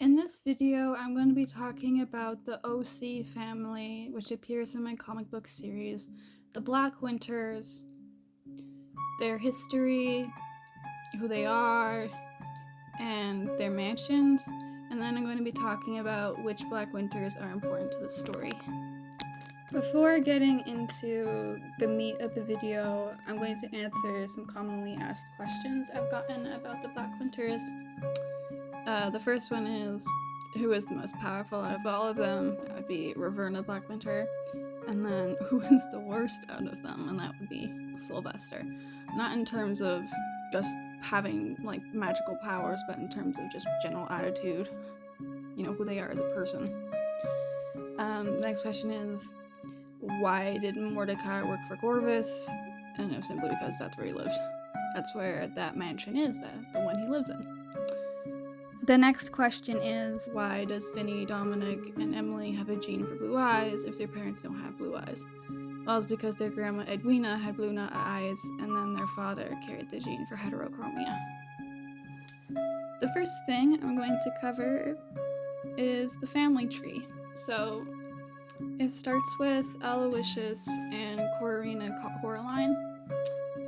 In this video, I'm going to be talking about the OC family, which appears in my comic book series, the Blackwinters, their history, who they are, and their mansions, and then I'm going to be talking about which Blackwinters are important to the story. Before getting into the meat of the video, I'm going to answer some commonly asked questions I've gotten about the Blackwinters. The first one is, who is the most powerful out of all of them? That would be Raverna Blackwinter. And then, who is the worst out of them? And that would be Sylvester. Not in terms of just having, magical powers, but in terms of just general attitude. You know, who they are as a person. The next question is, why did Mordecai work for Corvus? And it was simply because that's where he lived. That's where that mansion is, the one he lives in. The next question is, why does Vinny, Dominic, and Emily have a gene for blue eyes if their parents don't have blue eyes? Well, it's because their grandma Edwina had blue eyes, and then their father carried the gene for heterochromia. The first thing I'm going to cover is the family tree. So, it starts with Aloysius and Corina Coraline,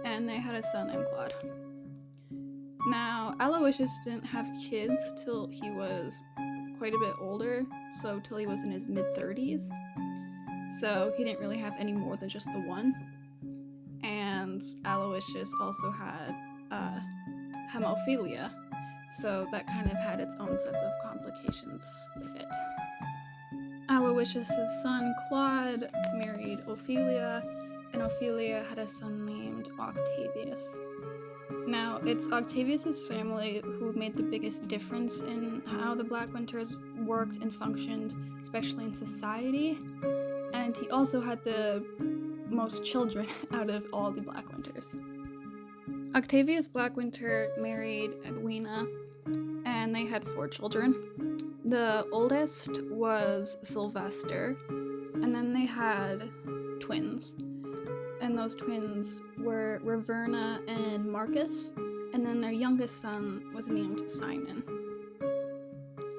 and they had a son named Claude. Now, Aloysius didn't have kids till he was quite a bit older, so till he was in his mid-30s. So he didn't really have any more than just the one. And Aloysius also had hemophilia, so that kind of had its own sets of complications with it. Aloysius' son Claude married Ophelia, and Ophelia had a son named Octavius. Now, it's Octavius' family who made the biggest difference in how the Blackwinters worked and functioned, especially in society, and he also had the most children out of all the Blackwinters. Octavius Blackwinter married Edwina, and they had 4 children. The oldest was Sylvester, and then they had twins. And those twins were Raverna and Marcus, and then their youngest son was named Simon.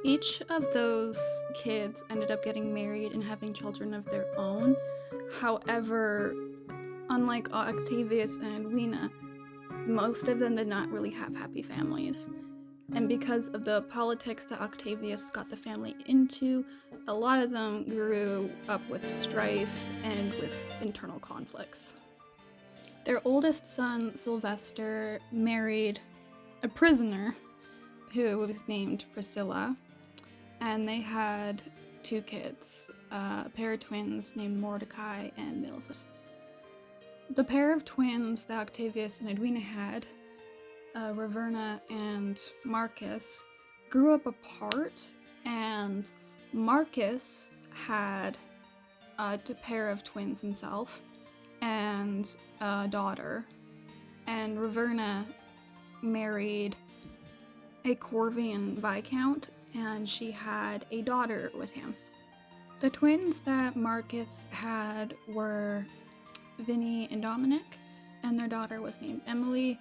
Each of those kids ended up getting married and having children of their own. However, unlike Octavius and Edwina, most of them did not really have happy families. And because of the politics that Octavius got the family into, a lot of them grew up with strife and with internal conflicts. Their oldest son, Sylvester, married a prisoner who was named Priscilla, and they had 2 kids, a pair of twins named Mordecai and Mills. The pair of twins that Octavius and Edwina had, Raverna and Marcus, grew up apart, and Marcus had a pair of twins himself and a daughter, and Raverna married a Corvian viscount, and she had a daughter with him. The twins that Marcus had were Vinny and Dominic, and their daughter was named Emily.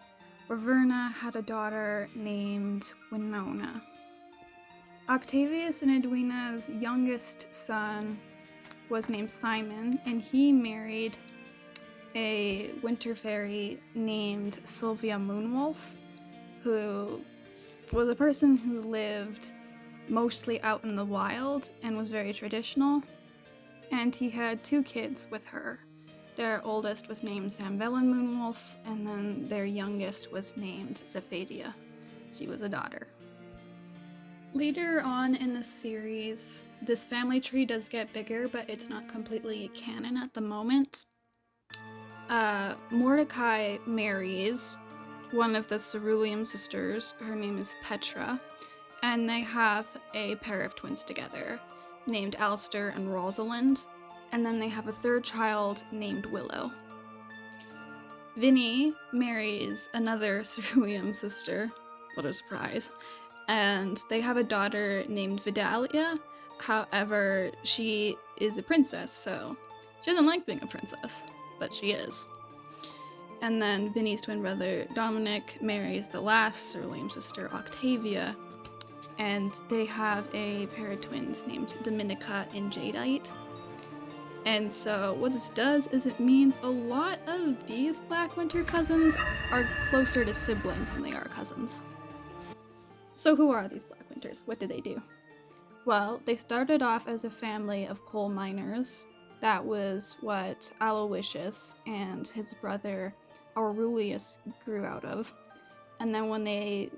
Raverna had a daughter named Winona. Octavius and Edwina's youngest son was named Simon, and he married a winter fairy named Sylvia Moonwolf, who was a person who lived mostly out in the wild and was very traditional, and he had 2 kids with her. Their oldest was named Samvelin Moonwolf, and then their youngest was named Zephadia. She was a daughter. Later on in the series, this family tree does get bigger, but it's not completely canon at the moment. Mordecai marries one of the Cerulean sisters. Her name is Petra, and they have a pair of twins together named Alistair and Rosalind, and then they have a 3rd child named Willow. Vinny marries another Cerulean sister, what a surprise, and they have a daughter named Vidalia. However, she is a princess, so she doesn't like being a princess, but she is. And then Vinny's twin brother Dominic marries the last Cerulean sister, Octavia, and they have a pair of twins named Dominica and Jadeite. And so what this does is it means a lot of these Blackwinter cousins are closer to siblings than they are cousins. So who are these Blackwinters? What do they do? Well, they started off as a family of coal miners. That was what Aloysius and his brother Aurelius grew out of. And then when they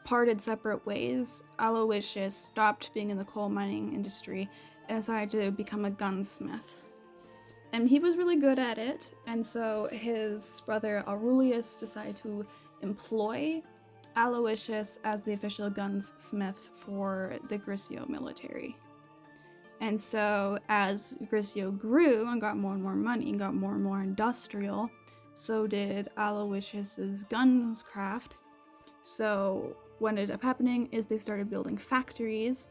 parted separate ways, Aloysius stopped being in the coal mining industry and decided to become a gunsmith. And he was really good at it, and so his brother Aurelius decided to employ Aloysius as the official gunsmith for the Grisio military. And so as Grisio grew and got more and more money and got more and more industrial, so did Aloysius's gunscraft. So what ended up happening is they started building factories,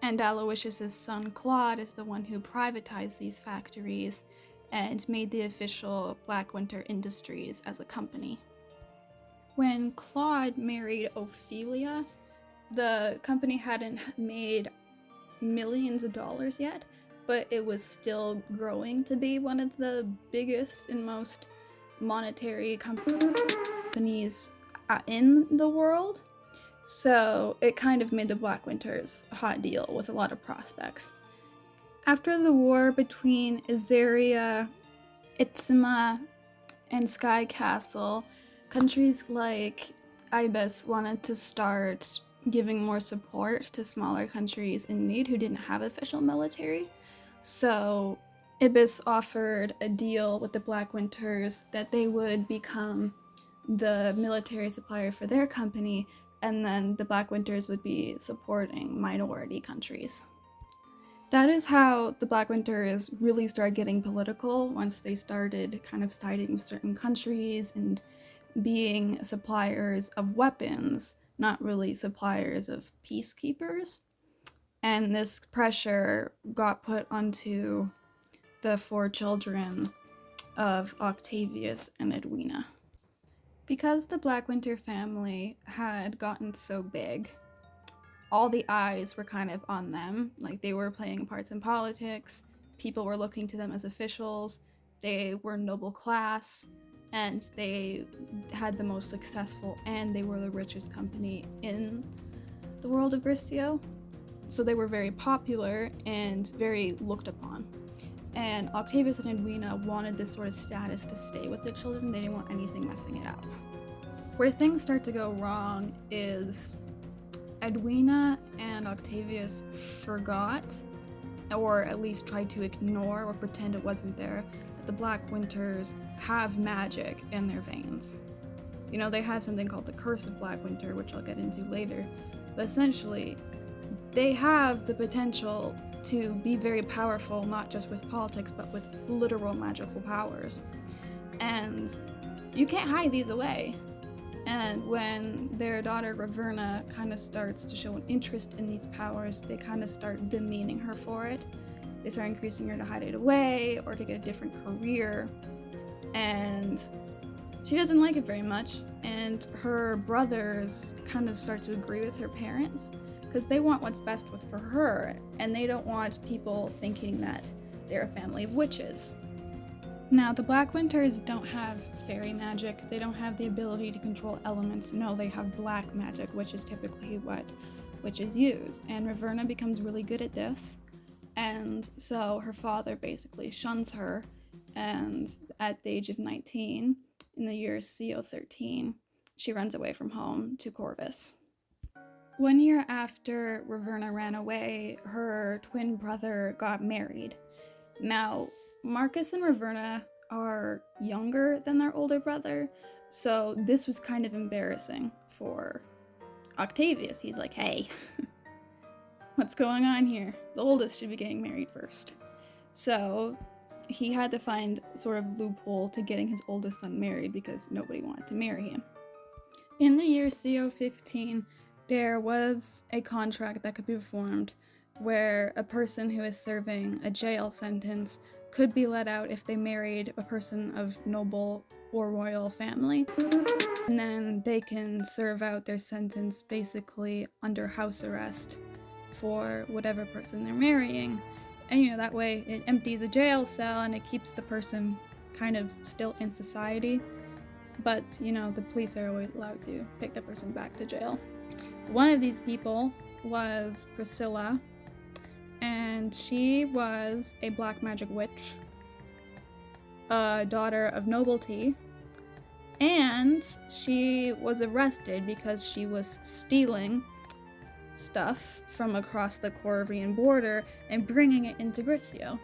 and Aloysius's son Claude is the one who privatized these factories and made the official Blackwinter Industries as a company. When Claude married Ophelia, the company hadn't made millions of dollars yet, but it was still growing to be one of the biggest and most monetary companies in the world. So it kind of made the Blackwinters a hot deal with a lot of prospects. After the war between Azaria, Itzima, and Sky Castle, countries like Ibis wanted to start giving more support to smaller countries in need who didn't have official military. So Ibis offered a deal with the Blackwinters that they would become the military supplier for their company, and then the Blackwinters would be supporting minority countries. That is how the Blackwinters really started getting political once they started kind of siding with certain countries and being suppliers of weapons, not really suppliers of peacekeepers. And this pressure got put onto the 4 children of Octavius and Edwina. Because the Blackwinter family had gotten so big, all the eyes were kind of on them. Like, they were playing parts in politics, people were looking to them as officials, they were noble class, and they had the most successful, and they were the richest company in the world of Grisio. So they were very popular and very looked upon. And Octavius and Edwina wanted this sort of status to stay with the children. They didn't want anything messing it up. Where things start to go wrong is Edwina and Octavius forgot, or at least tried to ignore or pretend it wasn't there, that the Blackwinters have magic in their veins. You know, they have something called the Curse of Blackwinter, which I'll get into later, but essentially, they have the potential to be very powerful, not just with politics, but with literal magical powers. And you can't hide these away. And when their daughter Raverna kind of starts to show an interest in these powers, they kind of start demeaning her for it. They start increasing her to hide it away or to get a different career. And she doesn't like it very much. And her brothers kind of start to agree with her parents because they want what's best for her, and they don't want people thinking that they're a family of witches. Now, the Blackwinters don't have fairy magic. They don't have the ability to control elements. No, they have black magic, which is typically what witches use. And Raverna becomes really good at this. And so her father basically shuns her. And at the age of 19, in the year CO13, she runs away from home to Corvus. 1 year after Raverna ran away, her twin brother got married. Now, Marcus and Raverna are younger than their older brother, so this was kind of embarrassing for Octavius. He's like, hey, what's going on here? The oldest should be getting married first. So he had to find sort of loophole to getting his oldest son married because nobody wanted to marry him. In the year CO15, there was a contract that could be performed where a person who is serving a jail sentence could be let out if they married a person of noble or royal family. And then they can serve out their sentence basically under house arrest for whatever person they're marrying. And that way it empties a jail cell and it keeps the person kind of still in society. But, the police are always allowed to pick the person back to jail. One of these people was Priscilla, and she was a black magic witch, a daughter of nobility, and she was arrested because she was stealing stuff from across the Corvian border and bringing it into Grisio.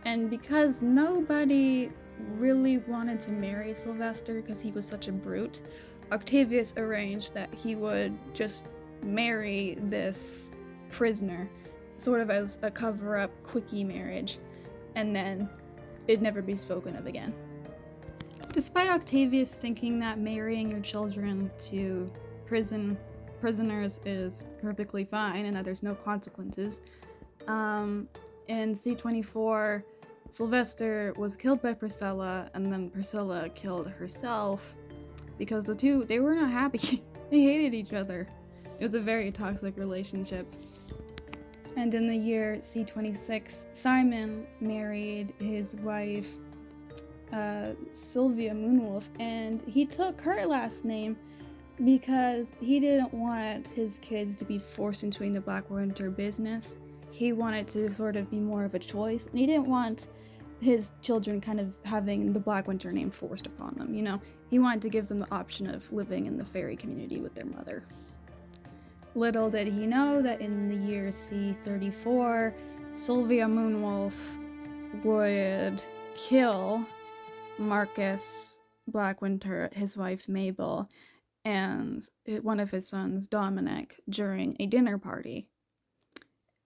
And because nobody really wanted to marry Sylvester because he was such a brute, Octavius arranged that he would just marry this prisoner, sort of as a cover-up quickie marriage, and then it'd never be spoken of again. Despite Octavius thinking that marrying your children to prisoners is perfectly fine and that there's no consequences, in C24, Sylvester was killed by Priscilla, and then Priscilla killed herself because the two, they were not happy. They hated each other. It was a very toxic relationship. And in the year C26, Simon married his wife, Sylvia Moonwolf, and he took her last name because he didn't want his kids to be forced into the Blackwinter business. He wanted to sort of be more of a choice, and he didn't want his children kind of having the Blackwinter name forced upon them, He wanted to give them the option of living in the fairy community with their mother. Little did he know that in the year C34, Sylvia Moonwolf would kill Marcus Blackwinter, his wife Mabel, and one of his sons, Dominic, during a dinner party.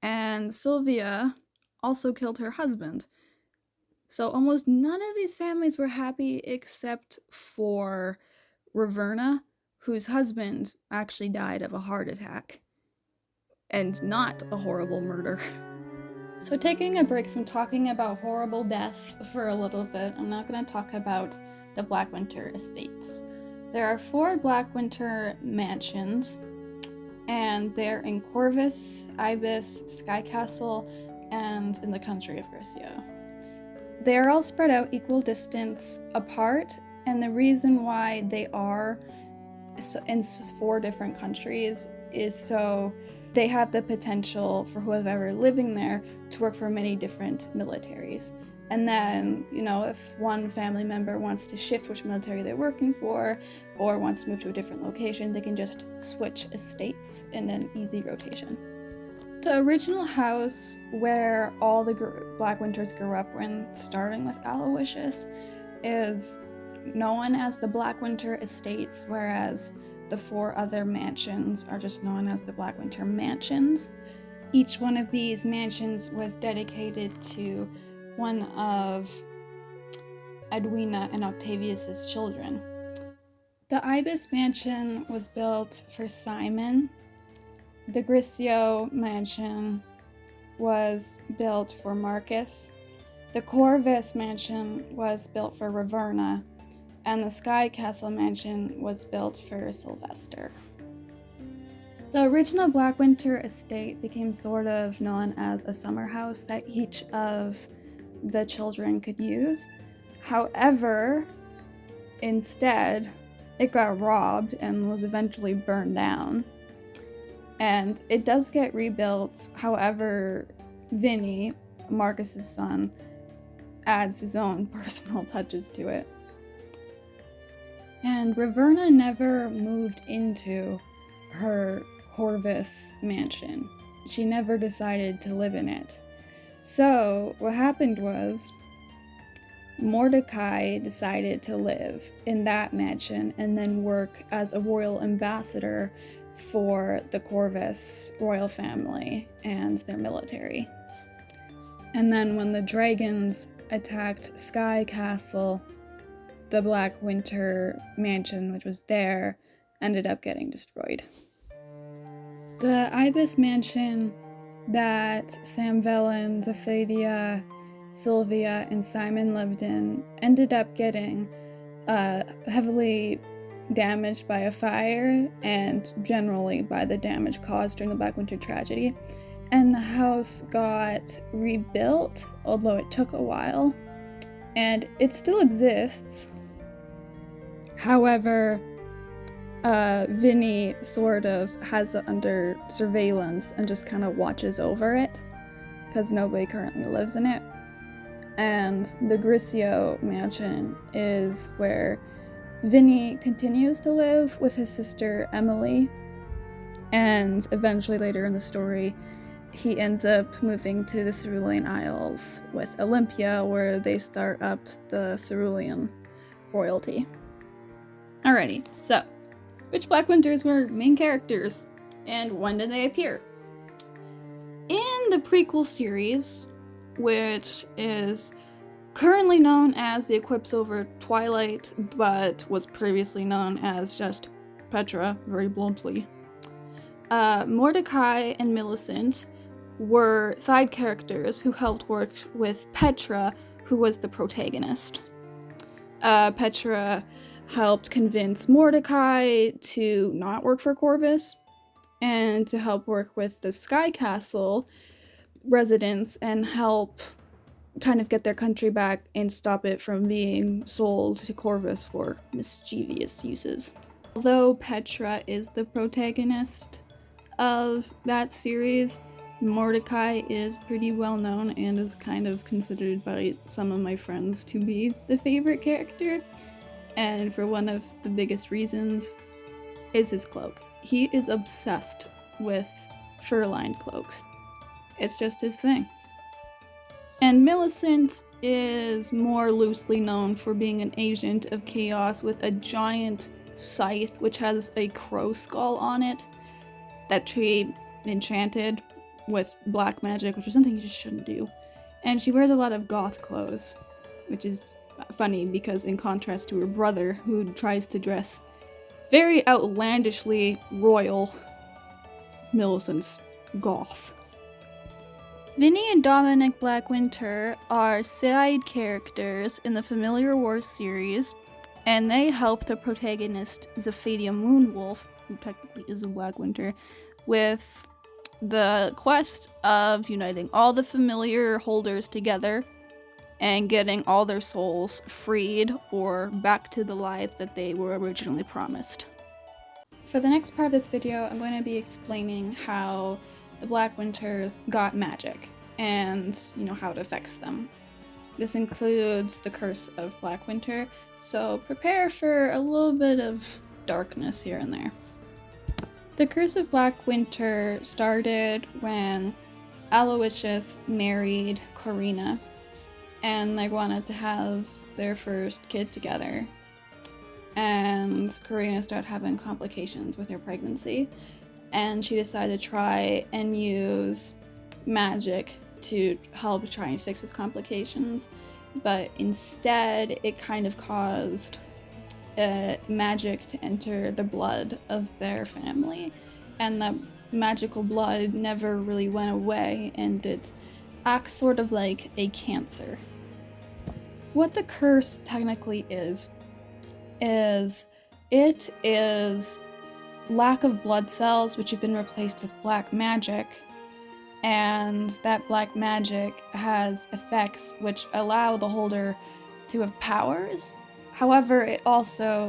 And Sylvia also killed her husband. So almost none of these families were happy except for Raverna, whose husband actually died of a heart attack. And not a horrible murder. So taking a break from talking about horrible death for a little bit, I'm not going to talk about the Blackwinter estates. There are 4 Blackwinter mansions, and they're in Corvus, Ibis, Sky Castle, and in the country of Grisio. They are all spread out equal distance apart, and the reason why they are in 4 different countries is so they have the potential for whoever living there to work for many different militaries. And then, if one family member wants to shift which military they're working for or wants to move to a different location, they can just switch estates in an easy rotation. The original house where all the Blackwinters grew up in, starting with Aloysius, is known as the Blackwinter Estates, whereas the 4 other mansions are just known as the Blackwinter Mansions. Each one of these mansions was dedicated to one of Edwina and Octavius's children. The Ibis mansion was built for Simon. The Grisio mansion was built for Marcus. The Corvus mansion was built for Raverna, and the Sky Castle mansion was built for Sylvester. The original Blackwinter estate became sort of known as a summer house that each of the children could use. However, instead, it got robbed and was eventually burned down. And it does get rebuilt, however, Vinny, Marcus's son, adds his own personal touches to it. And Raverna never moved into her Corvus mansion. She never decided to live in it. So what happened was Mordecai decided to live in that mansion and then work as a royal ambassador for the Corvus royal family and their military. And then when the dragons attacked Sky Castle, the Blackwinter mansion, which was there, ended up getting destroyed. The Ibis mansion that Sam Velen, Zephadia, Sylvia, and Simon lived in ended up getting heavily damaged by a fire and generally by the damage caused during the Blackwinter tragedy. And the house got rebuilt, although it took a while, and it still exists. However, Vinny sort of has it under surveillance and just kind of watches over it, because nobody currently lives in it. And the Grisio mansion is where Vinny continues to live with his sister Emily, and eventually later in the story, he ends up moving to the Cerulean Isles with Olympia, where they start up the Cerulean royalty. Alrighty, so, which Blackwinters were main characters, and when did they appear? In the prequel series, which is currently known as the Eclipse over Twilight, but was previously known as just Petra, very bluntly, Mordecai and Millicent were side characters who helped work with Petra, who was the protagonist. Petra helped convince Mordecai to not work for Corvus and to help work with the Sky Castle residents and help kind of get their country back and stop it from being sold to Corvus for mischievous uses. Although Petra is the protagonist of that series, Mordecai is pretty well known and is kind of considered by some of my friends to be the favorite character. And for one of the biggest reasons is his cloak. He is obsessed with fur-lined cloaks. It's just his thing. And Millicent is more loosely known for being an agent of chaos with a giant scythe which has a crow skull on it that she enchanted with black magic, which is something you just shouldn't do. And she wears a lot of goth clothes, which is funny because in contrast to her brother, who tries to dress very outlandishly royal, Millicent's goth. Vinny and Dominic Blackwinter are side characters in the Familiar Wars series, and they help the protagonist Zephadia Moonwolf, who technically is a Blackwinter, with the quest of uniting all the familiar holders together and getting all their souls freed or back to the lives that they were originally promised. For the next part of this video, I'm going to be explaining how the Blackwinters got magic and, how it affects them. This includes the Curse of Blackwinter, so prepare for a little bit of darkness here and there. The Curse of Blackwinter started when Aloysius married Corina, and they wanted to have their first kid together. And Corina started having complications with her pregnancy, and she decided to try and use magic to help try and fix his complications, but instead it kind of caused magic to enter the blood of their family, and that magical blood never really went away, and it acts sort of like a cancer. What the curse technically is it is lack of blood cells which have been replaced with black magic, and that black magic has effects which allow the holder to have powers. However, it also